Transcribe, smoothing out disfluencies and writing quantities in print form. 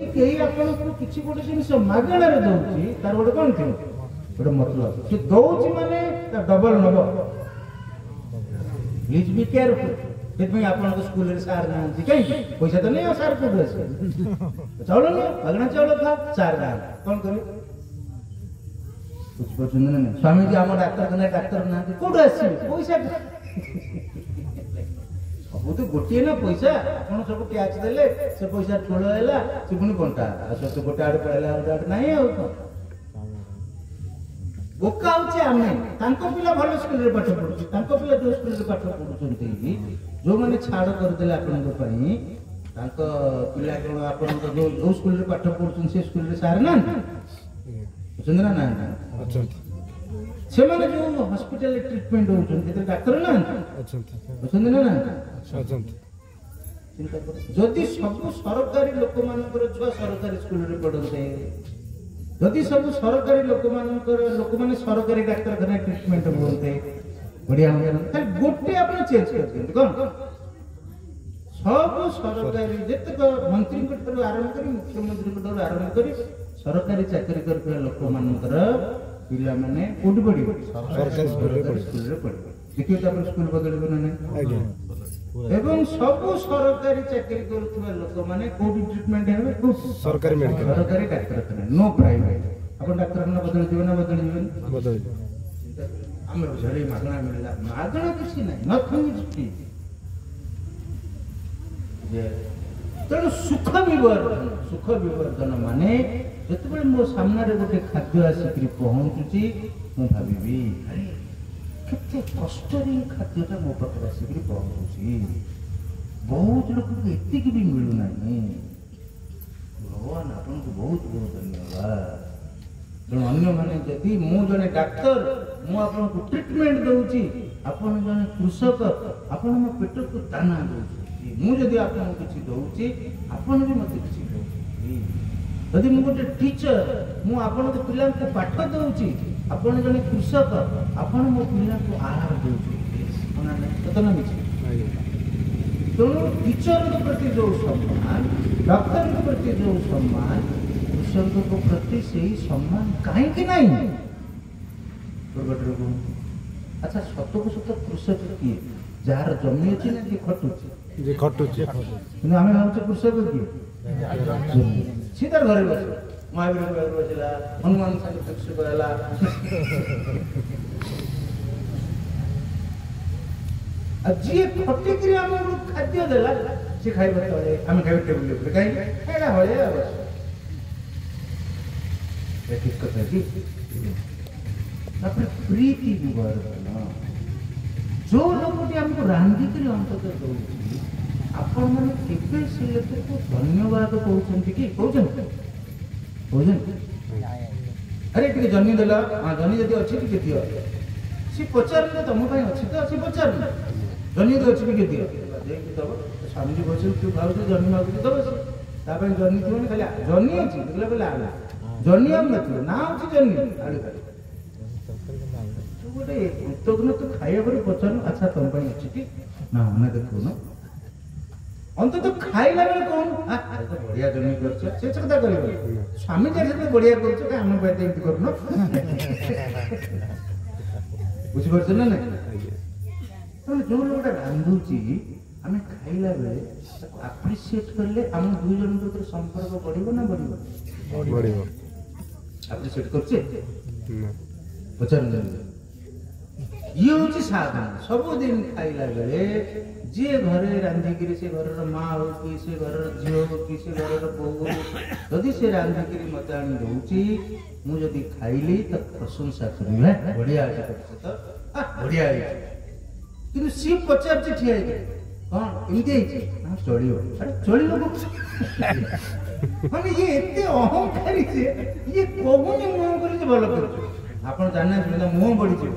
कई आपको किसी गोटे जिन मागणार दौर तार गोटे कौन थी गोटे मतलब सी दौर माने डबल नब प्लीज बी केयरफुल आप स्कूल सार ना कहीं पैसा तो नहीं सार कौट आस चाउल नहीं मागणा चाउल खा सार ना कौन कर स्वामी जी आम डाक्तरखाना डाक्तर ना कौट आस पैसा सब तो गोटे ना पैसा आप सब टैक्स देले से पैसा ठोल है से पुणी बंटा सब गोटे आड़े पड़ेगा गोटे ना बोका हमें पिला भल स्कूल पाठ पढ़ुचे पिला जो स्कूल पाठ पढ़ुं जो मैंने छाड़ करदे पिला जो स्कूल पाठ पढ़ुं से स्कूल सार ना ना से माने जो हॉस्पिटल ट्रीटमेंट होउछन डाक्टर ना अछन ना जदि सब सरकारी लोक मानकर छुआ सरकारी स्कूल रे पढ़ते जदि सब सरकारी लोक माने सरकारी डाक्तरखाना ट्रीटमेंट होते बढ़िया गोटे आप चेंज कर कौन सब सरकारी जितक मंत्री आरंभ कर मुख्यमंत्री आरंभ कर सरकारी चाकरी कर लोक मानकर पिला माने कोड पड़ी सरकारी स्कूल रे पड़ी देखियो त स्कूल बदल बना नहीं एवं सब सरकारी चाकरी करुवा लोक माने कोड ट्रीटमेंट है सरकारी मेडिकल सरकारी डाक्तरखाना नो प्राइवेट अपन डाक्तरखाना बदल दिबे ना बदल हम झरे मागणा मिलला मागणा किसी नहीं नथिंग इज फ्री तेणु सुख विवर्धन माने जिते मो सामने गोटे खाद्य आसिक पहुँचुची मु भावी केते कष्ट खाद्यटा मो पाखे आसिक पहुँचुची बहुत लोक एतिक भी मिलूना भगवान आपन को बहुत बहुत धन्यवाद तेणु अन्य माने जदि मु जने डाक्तर मु आपन को ट्रीटमेंट दउची आपन जने कृषक आपन मो पेट को दाना दउची मु जदि आपन किछि दउची आपन भी मते किछि दउची यदि मु गोटे टीचर मु आपन को पिला को पाठ दउची आपन जने कृषक आपन मो पिला को आहार दउची मना कतना मिछि दोनों टीचर के प्रति जो सम्मान डॉक्टर के प्रति जो सम्मान कृषक को प्रति सही सम्मान काहे कि नहीं अच्छा सत को सत कृषक किए जार जमी अछि ना कि खटुची जे खटुची कि हमें भावचे कृषक किए सीधा घरे बस महावीर घर बसला हनुमान संग गला जी खटी क्रिया हम खाद्य देला से खाइबे तळे हम खाइबे टेबल पे काई एला होले बस ये ठीक कथा जी तापर प्रीति विवर्धन जो लोग हमको रांधी कर अंतत दउची आपण माने केबे से लोक को धन्यवाद कहउछन कि कहउछन अरे टिके जन्नी देला हां जन्नी जदी अछि टिके दियो सी पचार ने तुम पई अछि त सी पचार जन्नी तो अछि टिके दियो देख दब स्वामी जी बोल तू भाव तो जन्नी मागु दब ता पई जन्नी तो ने खाली जन्नी अछि देखले बोले आला जन्नी हम नथि ना अछि जन्नी आले तू गोटे तोगन तो खाइया पर पचार अच्छा तुम पई अछि कि ना ना देखो ना अंत तो खाइला बेले कौन तो बढ़िया जन्मी कर से कथा कर स्वामी जी से बढ़िया कर हम बैठे एमती करनो बुझी परछ ना नहीं तो जो लोग रांधुची हमें खाइला बेले अप्रिशिएट करले हम दुई जन के संपर्क बढ़िबो ना बढ़िबो अप्रिशिएट करछे पचार ये हूँ साधन सब दिन खाइला बेले जे घरे रांधिकी से घर माँ हो कि से घर झील हो कि से घर बो जदि से रांधिकी मत आनी दौची मुझे खाइली तो प्रशंसा करी बढ़िया बढ़िया कि सी पचार ठिया कौन एमती चलो चलो माने ये एते अहंकारी से ये कहूनी मुह कर भल कर आप जाना मुह बढ़ी